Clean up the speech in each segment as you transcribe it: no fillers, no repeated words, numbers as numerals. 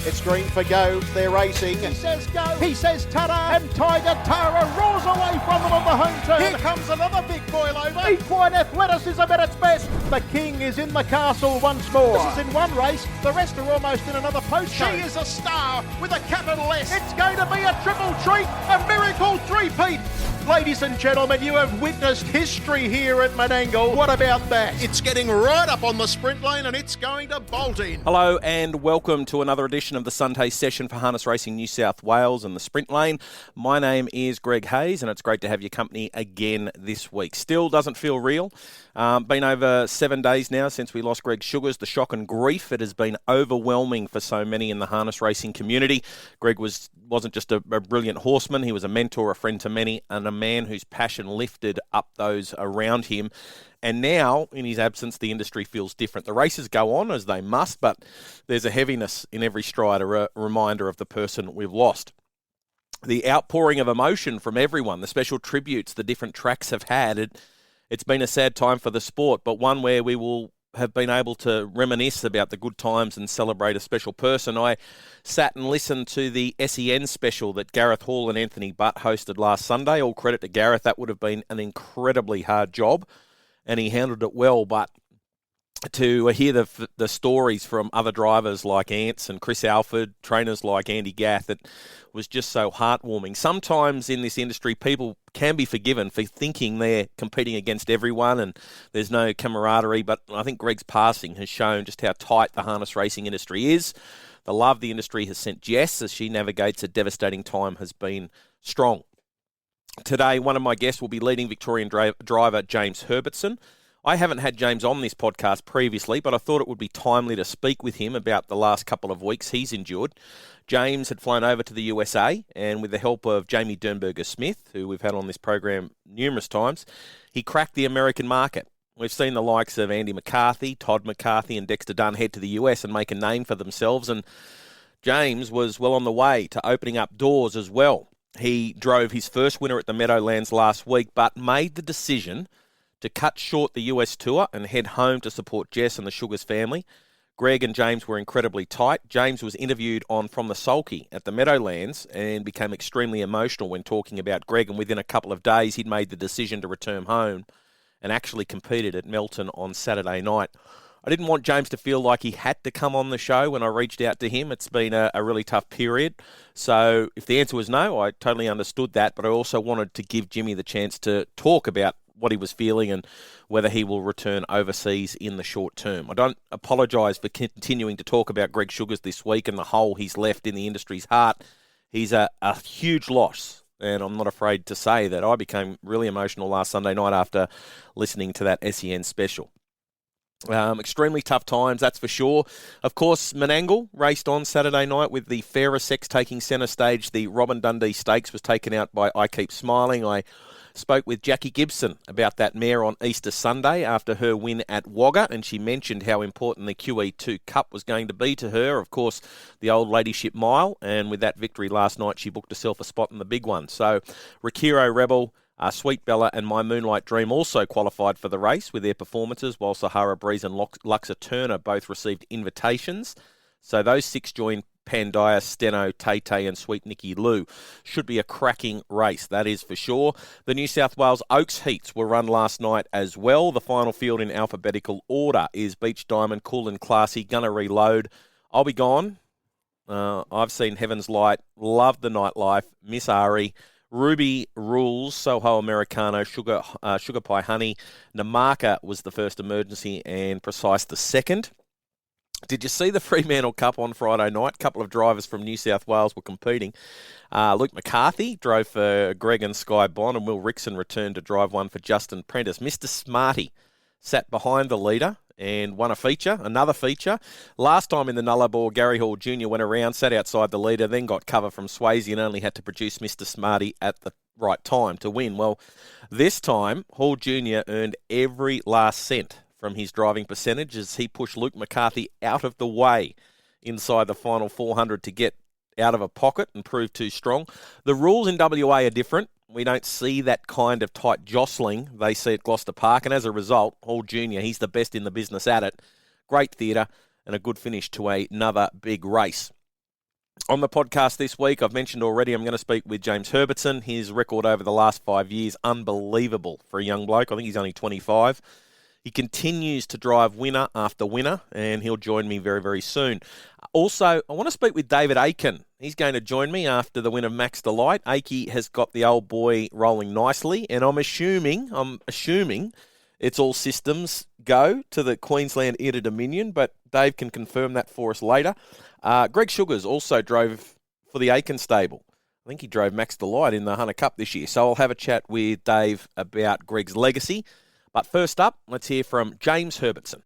It's green for go. They're racing. He says go. He says ta-da. And Tiger Tara rolls away from them on the home turn. Here comes another big boil over. Equine athleticism at its best. The king is in the castle once more. This is in one race. The rest are almost in another postcode. She is a star with a capital S. It's going to be a triple treat, a miracle three-peat. Ladies and gentlemen, you have witnessed history here at Menangle. What about that? It's getting right up on the sprint lane and it's going to bolt in. Hello and welcome to another edition of the Sunday session for Harness Racing New South Wales and the Sprint Lane. My name is Greg Hayes and it's great to have your company again this week. Still doesn't feel real. Been over 7 days now since we lost Greg Sugars. The shock and grief, it has been overwhelming for so many in the harness racing community. Greg wasn't just a brilliant horseman, he was a mentor, a friend to many, and a man whose passion lifted up those around him. And now, in his absence, the industry feels different. The races go on as they must, but there's a heaviness in every stride, a reminder of the person we've lost. The outpouring of emotion from everyone, the special tributes the different tracks have had, it's been a sad time for the sport, but one where we will have been able to reminisce about the good times and celebrate a special person. I sat and listened to the SEN special that Gareth Hall and Anthony Butt hosted last Sunday. All credit to Gareth. That would have been an incredibly hard job, and he handled it well, but to hear the stories from other drivers like Ants and Chris Alford, trainers like Andy Gath, it was just so heartwarming. Sometimes in this industry, people can be forgiven for thinking they're competing against everyone and there's no camaraderie, but I think Greg's passing has shown just how tight the harness racing industry is. The love the industry has sent Jess as she navigates a devastating time has been strong. Today, one of my guests will be leading Victorian driver James Herbertson. I haven't had James on this podcast previously, but I thought it would be timely to speak with him about the last couple of weeks he's endured. James had flown over to the USA, and with the help of Jamie Dernberger-Smith, who we've had on this program numerous times, he cracked the American market. We've seen the likes of Andy McCarthy, Todd McCarthy, and Dexter Dunn head to the US and make a name for themselves, and James was well on the way to opening up doors as well. He drove his first winner at the Meadowlands last week, but made the decision to cut short the US tour and head home to support Jess and the Sugars family. Greg and James were incredibly tight. James was interviewed on From the Sulky at the Meadowlands and became extremely emotional when talking about Greg, and within a couple of days he'd made the decision to return home and actually competed at Melton on Saturday night. I didn't want James to feel like he had to come on the show when I reached out to him. It's been a really tough period. So if the answer was no, I totally understood that, but I also wanted to give Jimmy the chance to talk about what he was feeling and whether he will return overseas in the short term. I don't apologise for continuing to talk about Greg Sugars this week and the hole he's left in the industry's heart. He's a huge loss, and I'm not afraid to say that I became really emotional last Sunday night after listening to that SEN special. Extremely tough times, that's for sure. Of course, Menangle raced on Saturday night with the fairer sex taking centre stage. The Robin Dundee Stakes was taken out by I Keep Smiling. I spoke with Jackie Gibson about that mare on Easter Sunday after her win at Wagga, and she mentioned how important the QE2 Cup was going to be to her. Of course, the Old Ladyship Mile, and with that victory last night, she booked herself a spot in the big one. So, Rakiro Rebel, Sweet Bella and My Moonlight Dream also qualified for the race with their performances, while Sahara Breeze and Luxa Turner both received invitations. So those six joined Pandia, Steno, Tay and Sweet Nikki Lou. Should be a cracking race, that is for sure. The New South Wales Oaks heats were run last night as well. The final field in alphabetical order is Beach Diamond, Cool and Classy, Gonna Reload, I'll Be Gone, I've Seen Heaven's Light, Love the Nightlife, Miss Ari, Ruby Rules, Soho Americano, Sugar Pie Honey, Namaka was the first emergency and Precise the second. Did you see the Fremantle Cup on Friday night? A couple of drivers from New South Wales were competing. Luke McCarthy drove for Greg and Sky Bond, and Will Rickson returned to drive one for Justin Prentice. Mr. Smarty sat behind the leader and won another feature. Last time in the Nullarbor, Gary Hall Jr. went around, sat outside the leader, then got cover from Swayze and only had to produce Mr. Smarty at the right time to win. Well, this time, Hall Jr. earned every last cent from his driving percentage as he pushed Luke McCarthy out of the way inside the final 400 to get out of a pocket and prove too strong. The rules in WA are different. We don't see that kind of tight jostling they see at Gloucester Park, and as a result, Hall Jr., he's the best in the business at it. Great theatre and a good finish to another big race. On the podcast this week, I've mentioned already, I'm going to speak with James Herbertson. His record over the last 5 years, unbelievable for a young bloke. I think he's only 25. He continues to drive winner after winner, and he'll join me very, very soon. Also, I want to speak with David Aiken. He's going to join me after the win of Max Delight. Akey has got the old boy rolling nicely, and I'm assuming it's all systems go to the Queensland Ear to Dominion, but Dave can confirm that for us later. Greg Sugars also drove for the Aiken stable. I think he drove Max Delight in the Hunter Cup this year, so I'll have a chat with Dave about Greg's legacy. But first up, let's hear from James Herbertson.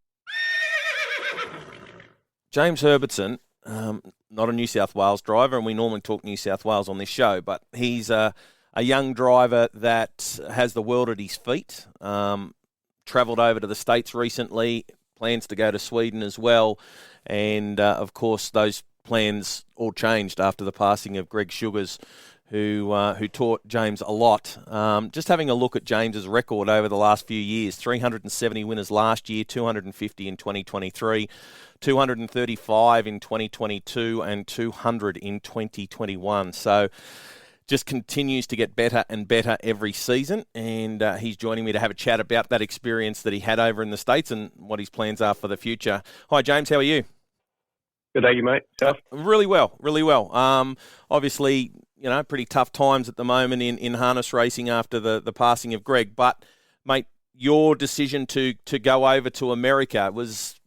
James Herbertson, not a New South Wales driver, and we normally talk New South Wales on this show, but he's a young driver that has the world at his feet. Travelled over to the States recently, plans to go to Sweden as well, and of course those plans all changed after the passing of Greg Sugars, who taught James a lot. Just having a look at James's record over the last few years, 370 winners last year, 250 in 2023, 235 in 2022, and 200 in 2021. So just continues to get better and better every season, and he's joining me to have a chat about that experience that he had over in the States and what his plans are for the future. Hi, James. How are you? Good day, you mate. Really well, really well. Obviously, pretty tough times at the moment in harness racing after the passing of Greg. But, mate, your decision to go over to America, was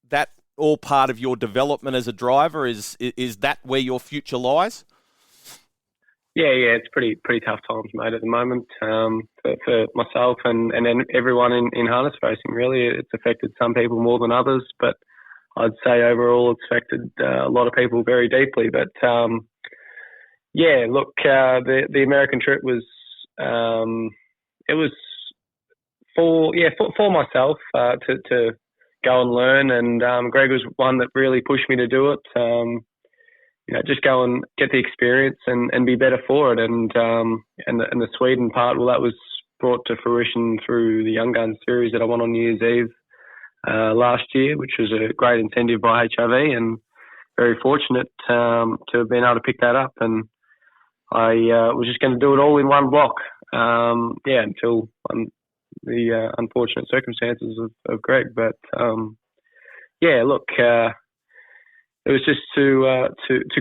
that all part of your development as a driver? Is that where your future lies? Yeah, it's pretty tough times, mate, at the moment for myself and everyone in harness racing. Really, it's affected some people more than others, but I'd say overall it's affected a lot of people very deeply. But the American trip was it was for myself to go and learn, and Greg was one that really pushed me to do it. Just go and get the experience and be better for it. And the Sweden part, well, that was brought to fruition through the Young Guns series that I won on New Year's Eve last year, which was a great incentive by HRV, and very fortunate to have been able to pick that up. And I was just going to do it all in one block, until the unfortunate circumstances of Greg. But it was just to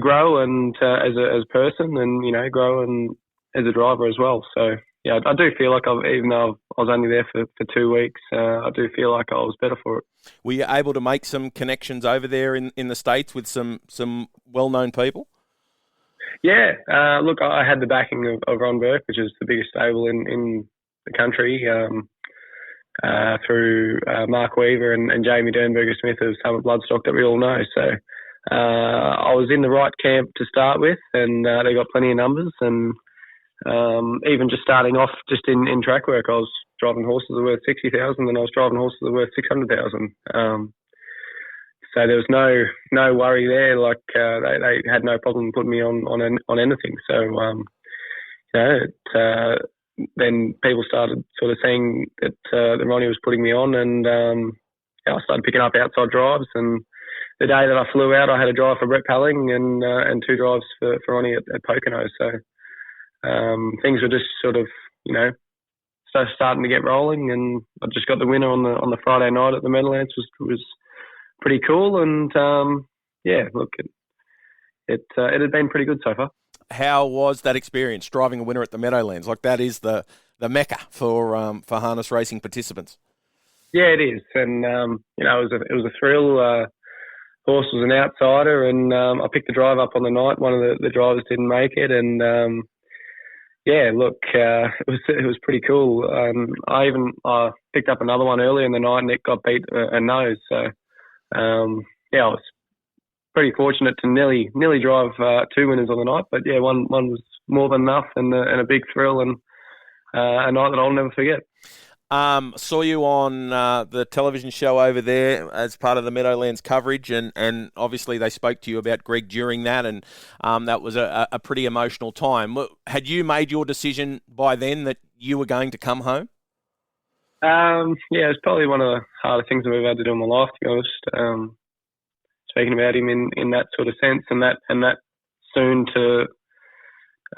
grow and as a person, and grow and as a driver as well. So yeah, I do feel like even though I was only there for 2 weeks, I do feel like I was better for it. Were you able to make some connections over there in the States with some well-known people? Yeah, look, I had the backing of Ron Burke, which is the biggest stable in the country, through Mark Weaver and Jamie Dernberger-Smith of Summit Bloodstock that we all know. So I was in the right camp to start with, and they got plenty of numbers. And even just starting off just in track work, I was driving horses that were worth 60,000, and I was driving horses that were worth 600,000. So there was no worry there. Like they had no problem putting me on anything. So then people started sort of seeing that Ronnie was putting me on, and I started picking up outside drives. And the day that I flew out, I had a drive for Brett Palling and 2 drives for Ronnie at Pocono. So things were just sort of starting to get rolling, and I just got the winner on the Friday night at the Meadowlands, was pretty cool. And it had been pretty good so far. How was that experience driving a winner at the Meadowlands? Like, that is the mecca for harness racing participants. Yeah, it is, and it was a thrill. Horse was an outsider, and I picked the drive up on the night. One of the drivers didn't make it, and it was pretty cool. I picked up another one earlier in the night, and it got beat a nose. So I was pretty fortunate to nearly drive 2 winners on the night. But yeah, one was more than enough, and a big thrill, and a night that I'll never forget. Saw you on the television show over there as part of the Meadowlands coverage, and obviously they spoke to you about Greg during that, and that was a pretty emotional time. Had you made your decision by then that you were going to come home? It's probably one of the harder things I've ever had to do in my life, to be honest. Speaking about him in that sort of sense and that soon to,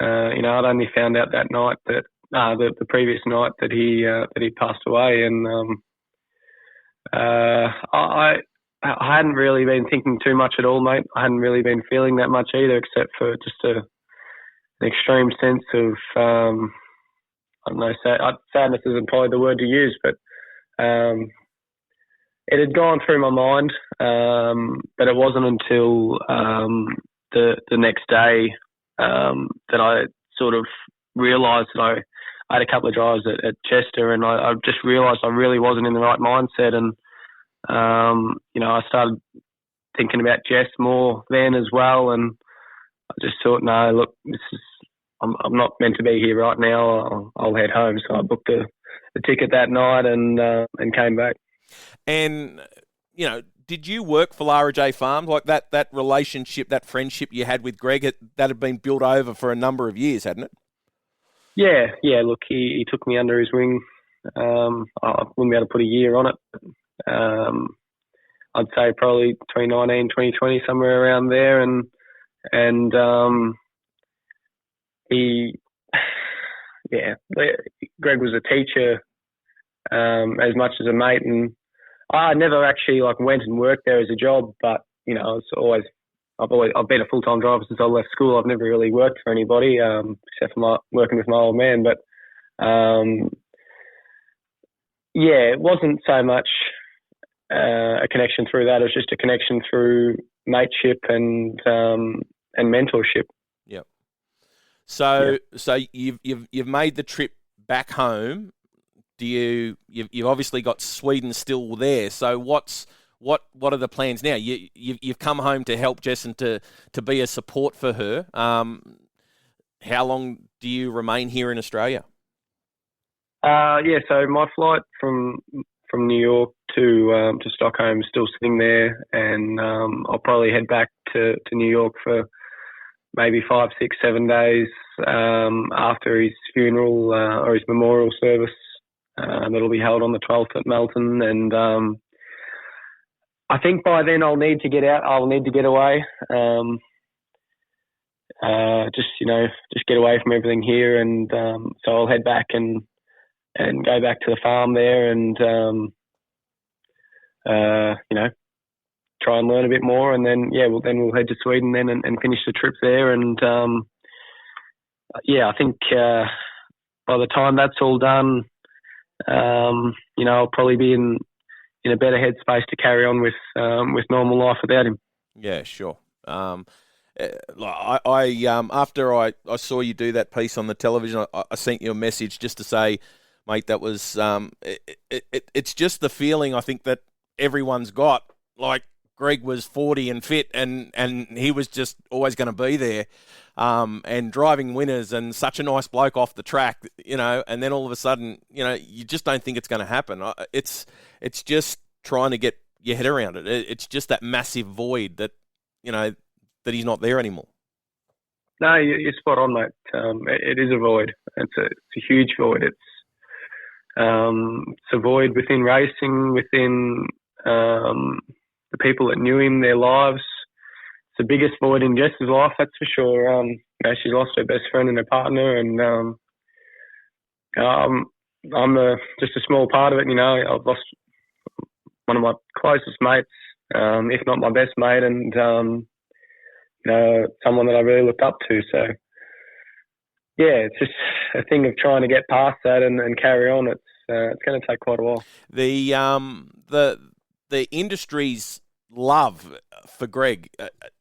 I'd only found out that night that the previous night that he passed away, and I hadn't really been thinking too much at all, mate. I hadn't really been feeling that much either, except for just an extreme sense of I don't know, sadness isn't probably the word to use, but it had gone through my mind, but it wasn't until the next day that I sort of realised that I had a couple of drives at Chester, and I just realised I really wasn't in the right mindset, and I started thinking about Jess more then as well, and I just thought, no, look, I'm not meant to be here right now. I'll head home. So I booked a ticket that night and came back. And, did you work for Lara J Farms? Like that relationship, that friendship you had with Greg, that had been built over for a number of years, hadn't it? Yeah. Look, he took me under his wing. I wouldn't be able to put a year on it. I'd say probably 2019, 2020, somewhere around there. And Greg was a teacher as much as a mate, and I never actually went and worked there as a job, but I've been a full-time driver since I left school. I've never really worked for anybody except for working with my old man, but it wasn't so much a connection through that. It was just a connection through mateship and mentorship. Yep. So you've made the trip back home. You've obviously got Sweden still there. So what are the plans now? You've come home to help Jess and to be a support for her. How long do you remain here in Australia? So my flight from New York to Stockholm is still sitting there, and I'll probably head back to New York for maybe 5, 6, 7 days after his funeral or his memorial service. That'll be held on the 12th at Melton, and I think by then I'll need to get out. I'll need to get away. Just get away from everything here, and so I'll head back and go back to the farm there, and try and learn a bit more, and then we'll head to Sweden then and finish the trip there, and I think by the time that's all done, I'll probably be in a better headspace to carry on with normal life without him. Yeah, sure. After I saw you do that piece on the television, I sent you a message just to say, mate, that was it's just the feeling I think that everyone's got. Like Greg was 40 and fit, and he was just always going to be there, and driving winners, and such a nice bloke off the track, and then all of a sudden, you just don't think it's going to happen. It's just trying to get your head around it. It's just that massive void that, that he's not there anymore. No, you're spot on, mate. It is a void. It's a huge void. It's a void within racing, within the people that knew him, their lives. It's the biggest void in Jess's life, that's for sure. She's lost her best friend and her partner, and I'm just a small part of it. I've lost one of my closest mates, if not my best mate, and someone that I really looked up to. So it's just a thing of trying to get past that and carry on. It's going to take quite a while. The industry's love for Greg,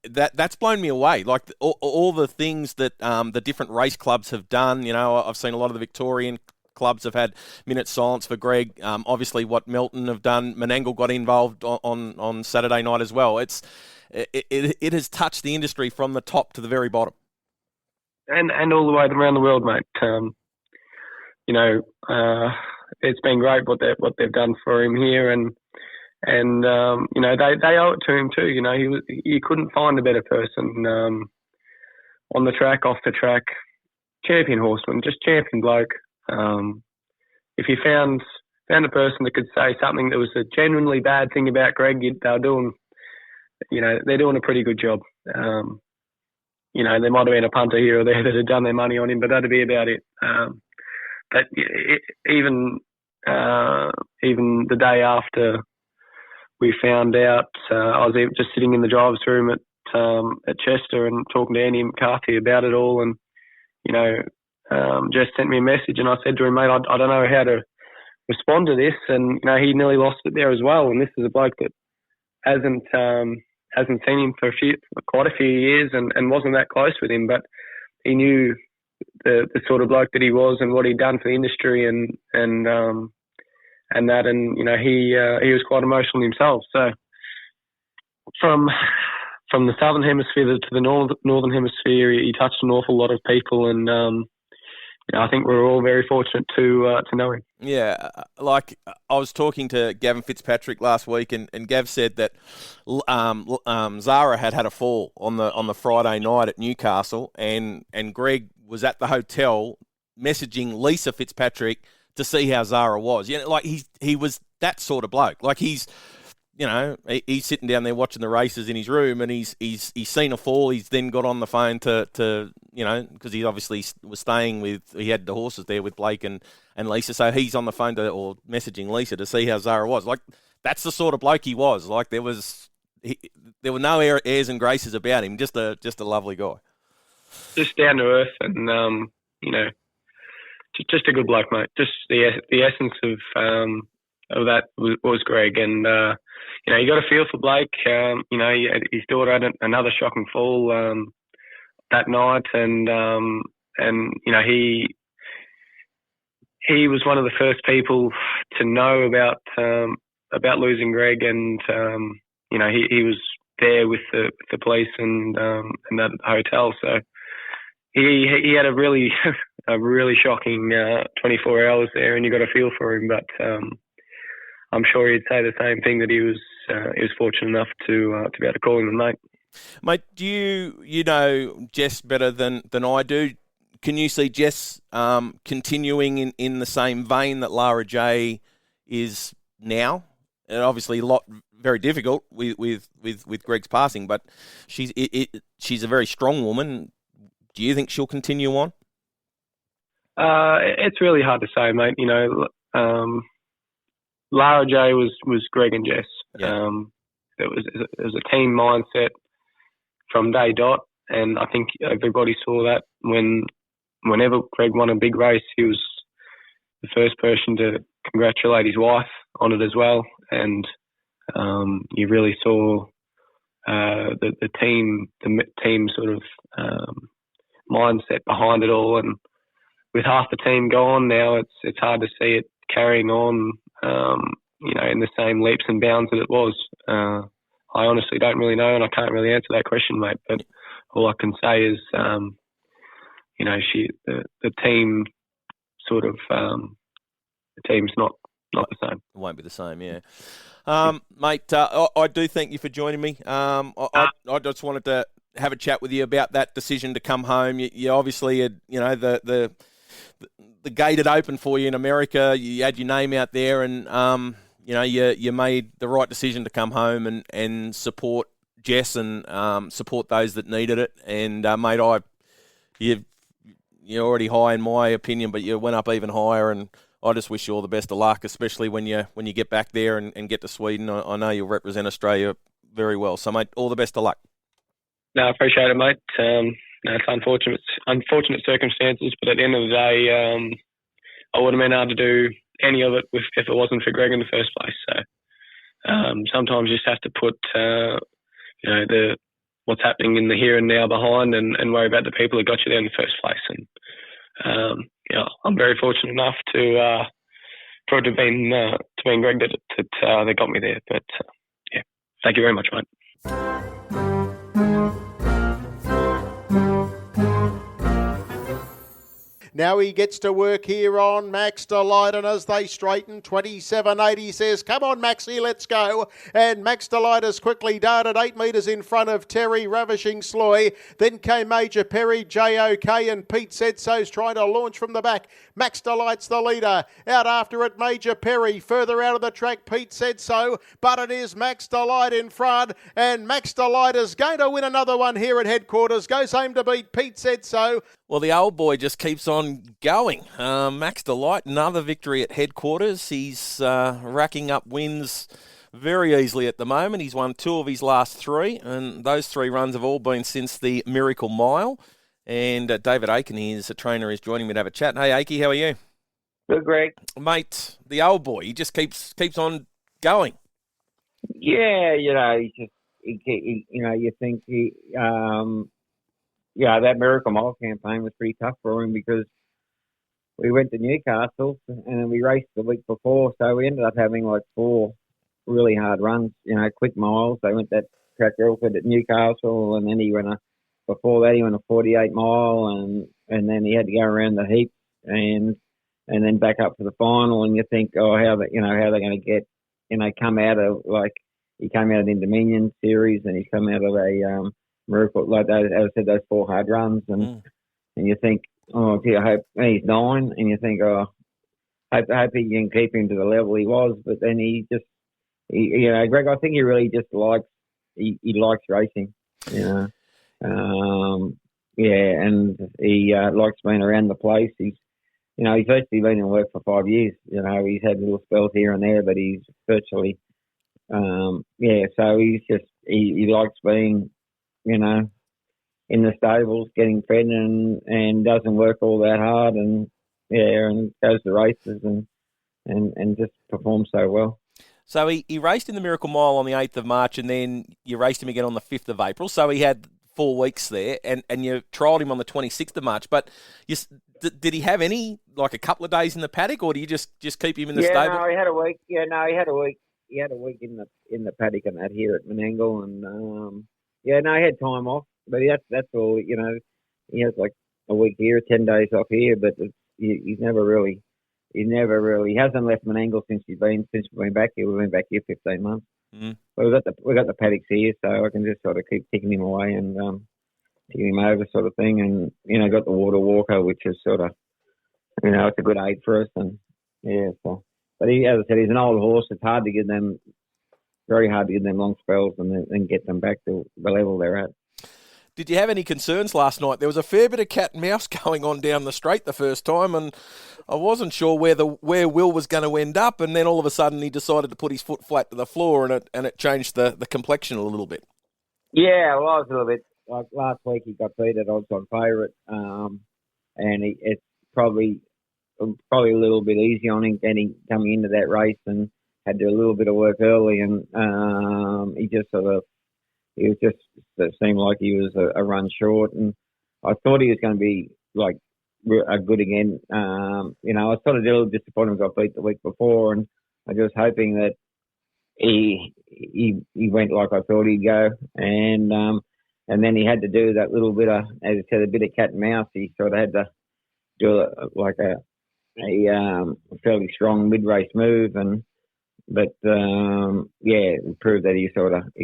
that's blown me away. Like all the things that the different race clubs have done. I've seen a lot of the Victorian clubs have had minute silence for Greg. Obviously, what Melton have done, Menangle got involved on Saturday night as well. It has touched the industry from the top to the very bottom, and all the way around the world, mate. It's been great what they've done for him here, and they owe it to him too. You couldn't find a better person on the track, off the track, champion horseman, just champion bloke. If you found a person that could say something that was a genuinely bad thing about Greg, they're doing a pretty good job. there might have been a punter here or there that had done their money on him, but that'd be about it. But even the day after we found out, I was just sitting in the driver's room at Chester and talking to Andy McCarthy about it all, and Jess sent me a message, and I said to him, mate, I don't know how to respond to this, and he nearly lost it there as well. And this is a bloke that hasn't seen him for quite a few years, and wasn't that close with him, but he knew the sort of bloke that he was and what he'd done for the industry, and that, and he was quite emotional himself. So from the southern hemisphere to the northern hemisphere, he touched an awful lot of people, and I think we're all very fortunate to know him. Yeah, like I was talking to Gavin Fitzpatrick last week, and Gav said that Zara had a fall on the Friday night at Newcastle, and Greg was at the hotel messaging Lisa Fitzpatrick to see how Zara was. Like he was that sort of bloke. Like he's sitting down there watching the races in his room, and he's seen a fall. He's then got on the phone to because he obviously was he had the horses there with Blake and Lisa, so he's on the phone or messaging Lisa to see how Zara was. Like that's the sort of bloke he was. Like there were no airs and graces about him. Just a lovely guy. Just down to earth, and just a good bloke, mate. Just the essence of that was Greg, and you got to feel for Blake. His daughter had another shocking fall that night, and he was one of the first people to know about losing Greg, and he was there with the police and that hotel. So he had a really shocking 24 hours there, and you got to feel for him, but. I'm sure he'd say the same thing, that he was fortunate enough to be able to call him a mate. Mate, do you know Jess better than I do? Can you see Jess continuing in the same vein that Lara J is now? And obviously very difficult with Greg's passing, but she's a very strong woman. Do you think she'll continue on? It's really hard to say, mate. Lara J was Greg and Jess. Yeah. It was a team mindset from day dot, and I think everybody saw that whenever Greg won a big race, he was the first person to congratulate his wife on it as well, and you really saw the team sort of mindset behind it all. And with half the team gone now, it's hard to see it carrying on. In the same leaps and bounds that it was. I honestly don't really know, and I can't really answer that question, mate. But all I can say is, the team sort of, the team's not the same. It won't be the same, yeah. Mate, I do thank you for joining me. I just wanted to have a chat with you about that decision to come home. You obviously had, the gate had opened for you in America. You had your name out there, and you made the right decision to come home and support Jess and support those that needed it. And mate, you're already high in my opinion, but you went up even higher, and I just wish you all the best of luck, especially when you get back there and get to Sweden. I know you'll represent Australia very well. So mate, all the best of luck. No, I appreciate it, mate. It's unfortunate circumstances, but at the end of the day, I wouldn't have been able to do any of it if it wasn't for Greg in the first place. So sometimes you just have to put what's happening in the here and now behind, and worry about the people that got you there in the first place. And I'm very fortunate enough for it to have been Greg that got me there. But thank you very much, mate. Now he gets to work here on Max Delight, and as they straighten, 27.80 says, come on Maxie, let's go. And Max Delight has quickly darted 8 metres in front of Terry Ravishing Sloy. Then came Major Perry, J.O.K. and Pete said so's trying to launch from the back. Max Delight's the leader. Out after it, Major Perry. Further out of the track, Pete said so. But it is Max Delight in front. And Max Delight is going to win another one here at headquarters. Goes home to beat Pete said so. Well, the old boy just keeps on going. Max Delight, another victory at headquarters. He's racking up wins very easily at the moment. He's won 2 of his last 3, and those 3 runs have all been since the Miracle Mile. And David Aiken, his trainer, is joining me to have a chat. Hey, Aiken, how are you? Good, Greg. Mate, the old boy, he just keeps on going. Yeah, you think that Miracle Mile campaign was pretty tough for him because we went to Newcastle and we raced the week before, so we ended up having like 4 really hard runs, quick miles. They went that track Ilford at Newcastle, and then before that he went a 48 mile, and then he had to go around the heat and then back up for the final. And you think, how they're going to get, come out of, like, he came out of the Dominion series and he's come out of a Miracle, like those, as I said, those 4 hard runs, and you think, oh, gee, I hope he's 9, and you think, oh, I hope he can keep him to the level he was. But then Greg, I think he really just likes racing, and he likes being around the place. He's virtually been in work for 5 years. He's had little spells here and there, but he's virtually, so he's just, he likes being, in the stables, getting fed and doesn't work all that hard, and goes to races and just performs so well. So he raced in the Miracle Mile on the 8th of March, and then you raced him again on the 5th of April. So he had 4 weeks there, and you trialled him on the 26th of March. But did he have any, like a couple of days in the paddock, or do you just keep him in the stable? No, he had a week. He had a week. He had a week in the paddock and that here at Menangle, and he had time off. But that's all. He has like a week here, 10 days off here, but he's never really. He hasn't left Menangle since we've been back here. We've been back here 15 months. Mm. But we've got the paddocks here, so I can just sort of keep taking him away and taking him over, sort of thing. And got the water walker, which is sort of, it's a good aid for us. And so. But as I said, he's an old horse. It's very hard to give them long spells and get them back to the level they're at. Did you have any concerns last night? There was a fair bit of cat and mouse going on down the straight the first time, and I wasn't sure where Will was going to end up, and then all of a sudden he decided to put his foot flat to the floor, and it changed the complexion a little bit. Yeah, well, I was a little bit like last week. He got beat at odds on favourite, and it's probably a little bit easy on him coming into that race, and had to do a little bit of work early, and it seemed like he was a run short, and I thought he was going to be like a good again. I was sort of a little disappointed he got beat the week before, and I was just hoping that he went like I thought he'd go, and then he had to do that little bit of, as I said, a bit of cat and mouse. He sort of had to do a fairly strong mid-race move, but it proved that he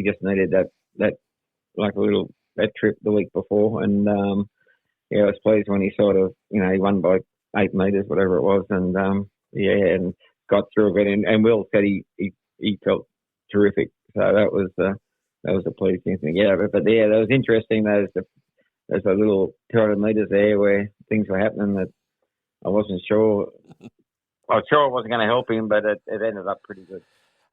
just needed that like a little that trip the week before, and I was pleased when he sort of he won by 8 metres, whatever it was, and and got through a bit, and Will said he felt terrific, so that was a pleasing thing. But that was interesting. There's a little 200 metres there where things were happening that I wasn't sure. I was sure it wasn't going to help him, but it ended up pretty good.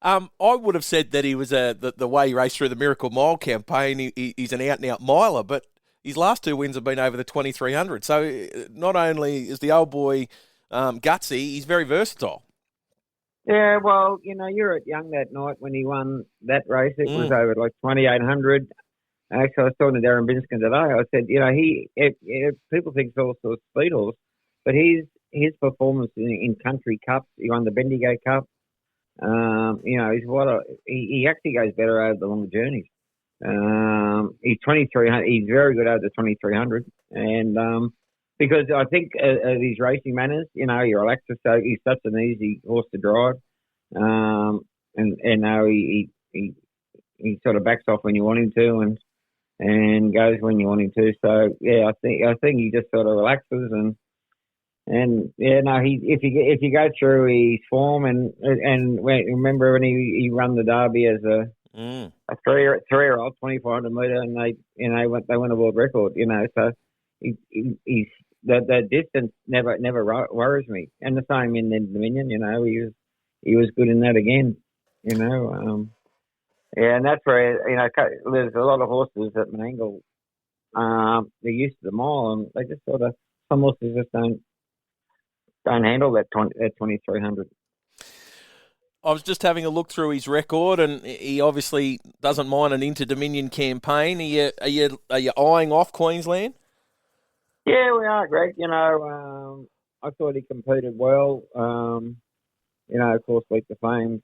I would have said that he was the way he raced through the Miracle Mile campaign, he's an out-and-out miler, but his last 2 wins have been over the 2300. So not only is the old boy gutsy, he's very versatile. Yeah, well, you're at Young that night when he won that race. It was over like 2800. Actually, I was talking to Darren Binskin today. I said, people think he's also a speed horse, but his performance in country cups, he won the Bendigo Cup. He actually goes better over the longer journeys. He's 2300. He's very good over the 2300, and because I think his racing manners, you're relaxed. So he's such an easy horse to drive, and now he sort of backs off when you want him to, and goes when you want him to. So yeah, I think he just sort of relaxes and yeah, no, if you go through his form and remember when he run the Derby as a three-year-old 2,400 metre, and they went a world record, so he's that distance never worries me. And the same in the Dominion, he was good in that again, yeah, and that's where there's a lot of horses at Menangle. They're used to the mile, and they just sort of, some horses just don't handle that 2,300. I was just having a look through his record, and he obviously doesn't mind an inter-Dominion campaign. Are you eyeing off Queensland? Yeah, we are, Greg. I thought he competed well. Of course, Leap to Fame.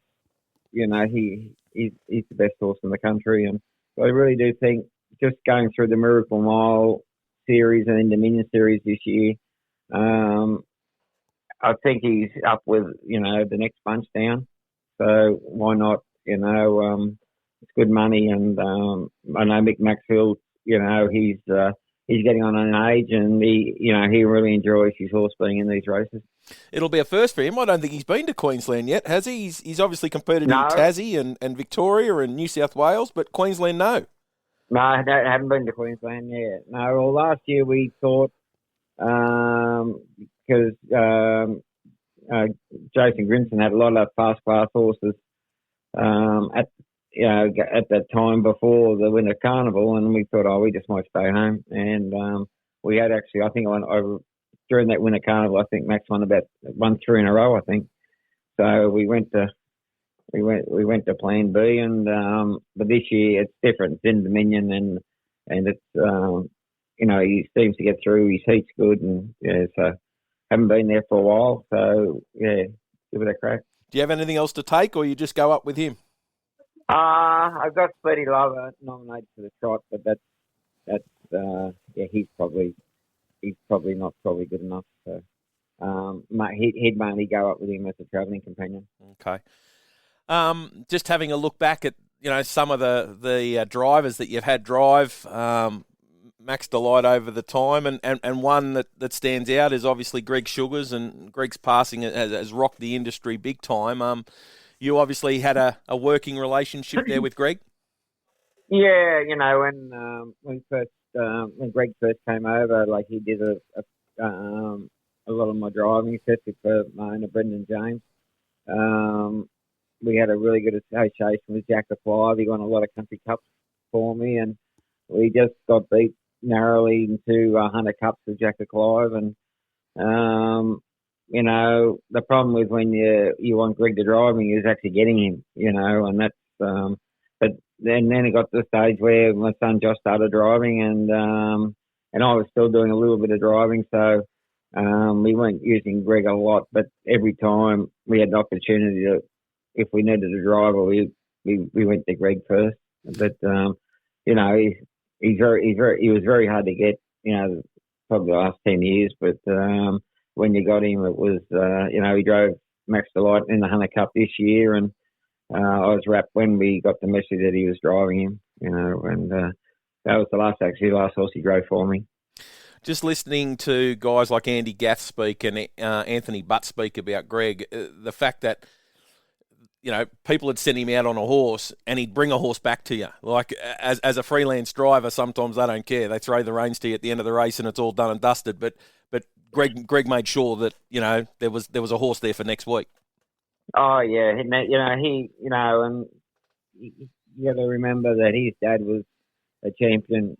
He's the best horse in the country, and I really do think just going through the Miracle Mile series and the Dominion series this year, I think he's up with the next bunch down. So why not? It's good money, and I know Mick Maxfield. He's getting on an age, and he really enjoys his horse being in these races. It'll be a first for him. I don't think he's been to Queensland yet, has he? He's obviously competed in Tassie and Victoria and New South Wales, but Queensland, no. No, I haven't been to Queensland yet. No, well, last year we thought, because Jason Grimson had a lot of fast-class horses at that time before the Winter Carnival, and we thought, we just might stay home. And we had actually, I think, during that Winter Carnival, I think Max won 3 in a row, I think. So we went to Plan B, and but this year it's different. It's in Dominion, and it's he seems to get through. His heat's good, and so haven't been there for a while. So yeah, give it a crack. Do you have anything else to take, or you just go up with him? I've got Speedy Lover nominated for the trot, but that's he's probably not good enough. So he'd mainly go up with him as a travelling companion. Okay. Just having a look back at some of the drivers that you've had drive Max Delight over the time, and one that stands out is obviously Greg Sugars, and Greg's passing has rocked the industry big time. You obviously had a working relationship there with Greg. Yeah, when Greg first came over, like he did a lot of my driving, especially for my owner Brendan James. We had a really good association with Jack the Fly. He won a lot of country cups for me, and we just got beat narrowly into 100 cups with Jack the Clive. And the problem with when you want Greg to driving is actually getting him, and that's but then it got to the stage where my son Josh started driving, and I was still doing a little bit of driving, so we weren't using Greg a lot, but every time we had the opportunity to, if we needed a driver, we went to Greg first. But he was very hard to get, probably the last 10 years. But when you got him, it was he drove Max Delight in the Hunter Cup this year, and I was wrapped when we got the message that he was driving him, and that was the last horse he drove for me. Just listening to guys like Andy Gath speak and Anthony Butt speak about Greg, the fact that people had sent him out on a horse and he'd bring a horse back to you. Like, as a freelance driver, sometimes they don't care. They throw the reins to you at the end of the race and it's all done and dusted. But Greg made sure that, there was a horse there for next week. Oh, yeah. And you got to remember that his dad was a champion,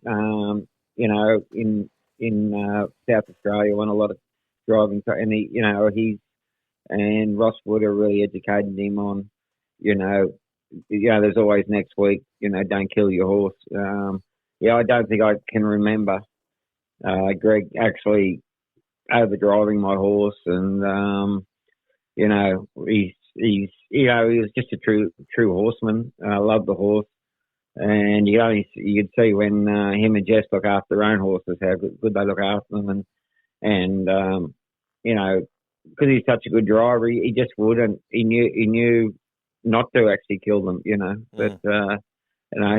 in South Australia, won a lot of driving. And and Ross Wood really educated him on, there's always next week, don't kill your horse. I don't think I can remember Greg actually over driving my horse, and he was just a true horseman. I loved the horse, and you'd see when him and Jess look after their own horses how good they look after them, And because he's such a good driver, he just wouldn't. He knew not to actually kill them, But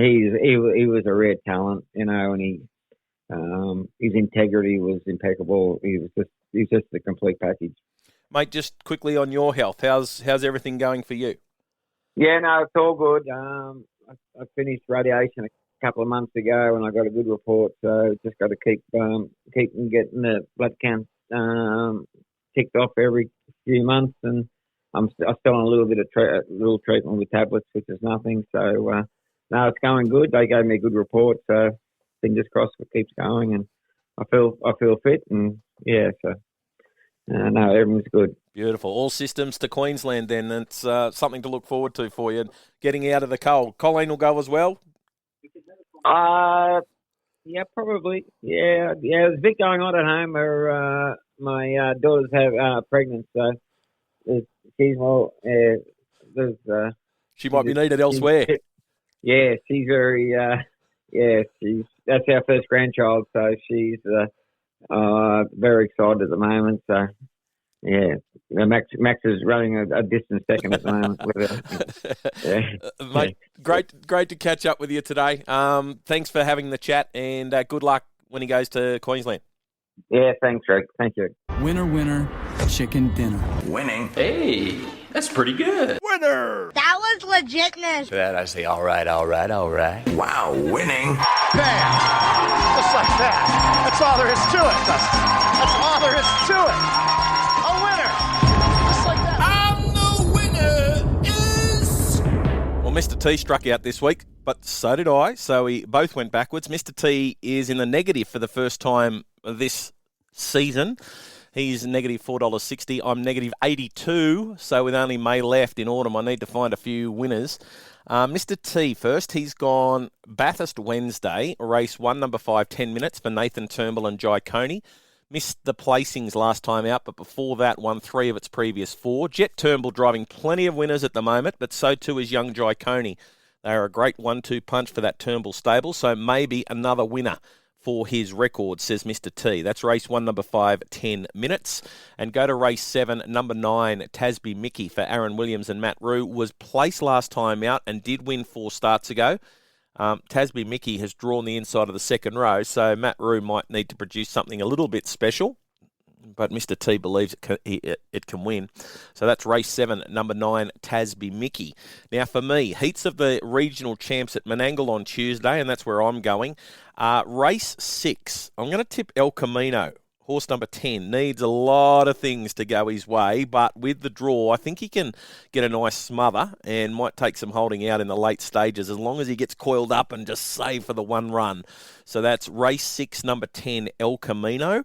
he was a rare talent, and his integrity was impeccable. He's just a complete package. Mate, just quickly on your health, how's everything going for you? Yeah, no, it's all good. I finished radiation a couple of months ago, and I got a good report. So just got to keep getting the blood count ticked off every few months, and I'm still on a little bit of little treatment with tablets, which is nothing. So no, it's going good. They gave me a good report, so fingers crossed it keeps going, and I feel fit, and yeah, so. No, everything's good. Beautiful. All systems to Queensland then. It's something to look forward to for you. Getting out of the cold. Colleen will go as well? Yeah, probably. Yeah, there's a bit going on at home. My daughter's pregnant, so she's more... she might be needed elsewhere. Yeah, she's very... that's our first grandchild, so she's... very excited at the moment. So, yeah, Max is running a distant second at the moment. Mate, great to catch up with you today. Thanks for having the chat, and good luck when he goes to Queensland. Yeah, thanks, Greg. Thank you. Winner, winner, chicken dinner. Winning. Hey, that's pretty good. Winner! That was legitness. That I say, all right. Wow, winning. Bam! Just like that. That's all there is to it, Dustin. That's all there is to it. A winner! Just like that. And the winner is... Well, Mr. T struck out this week, but so did I. So we both went backwards. Mr. T is in the negative for the first time this season. He's negative $4.60. I'm negative 82. So with only May left in autumn, I need to find a few winners. Mr. T first. He's gone Bathurst Wednesday, race 1, number 5, 10 minutes for Nathan Turnbull and Jai Coney. Missed the placings last time out, but before that won 3 of its previous 4. Jet Turnbull driving plenty of winners at the moment, but so too is young Jai Coney. They are a great 1-2 punch for that Turnbull stable, so maybe another winner for his record, says Mr. T. That's race 1, number 5, 10 minutes. And go to race 7, number 9, Tasby Mickey for Aaron Williams and Matt Rue. Was placed last time out and did win 4 starts ago. Tasby Mickey has drawn the inside of the second row, so Matt Rue might need to produce something a little bit special. But Mr. T believes it can win. So that's race 7, number 9, Tasby Mickey. Now for me, heats of the regional champs at Menangle on Tuesday, and that's where I'm going. Race 6, I'm going to tip El Camino. Horse number 10 needs a lot of things to go his way, but with the draw, I think he can get a nice smother and might take some holding out in the late stages as long as he gets coiled up and just save for the one run. So that's race 6, number 10, El Camino.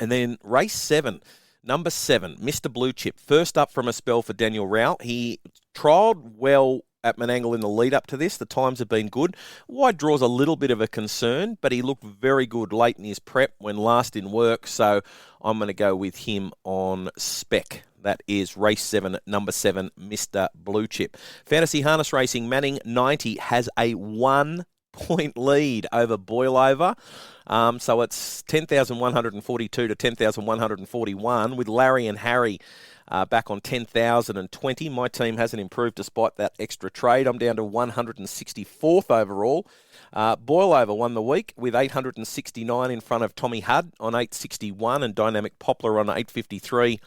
And then race 7, number 7, Mr. Blue Chip. First up from a spell for Daniel Rowell. He trialled well at Menangle in the lead up to this. The times have been good. Wide draw's a little bit of a concern, but he looked very good late in his prep when last in work. So I'm going to go with him on spec. That is race 7, number 7, Mr. Blue Chip. Fantasy Harness Racing, Manning 90 has a 1-point lead over Boilover. So it's 10,142 to 10,141 with Larry and Harry back on 10,020. My team hasn't improved despite that extra trade. I'm down to 164th overall. Boilover won the week with 869 in front of Tommy Hudd on 861 and Dynamic Poplar on 853.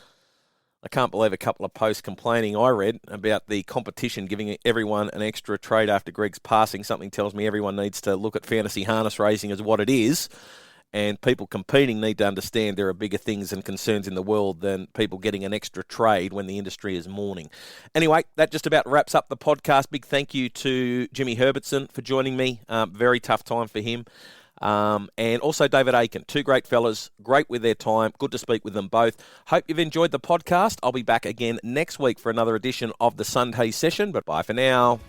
I can't believe a couple of posts complaining I read about the competition giving everyone an extra trade after Greg's passing. Something tells me everyone needs to look at fantasy harness racing as what it is. And people competing need to understand there are bigger things and concerns in the world than people getting an extra trade when the industry is mourning. Anyway, that just about wraps up the podcast. Big thank you to Jimmy Herbertson for joining me. Very tough time for him. And also David Aiken, 2 great fellas, great with their time. Good to speak with them both. Hope you've enjoyed the podcast. I'll be back again next week for another edition of the Sunday session, but bye for now.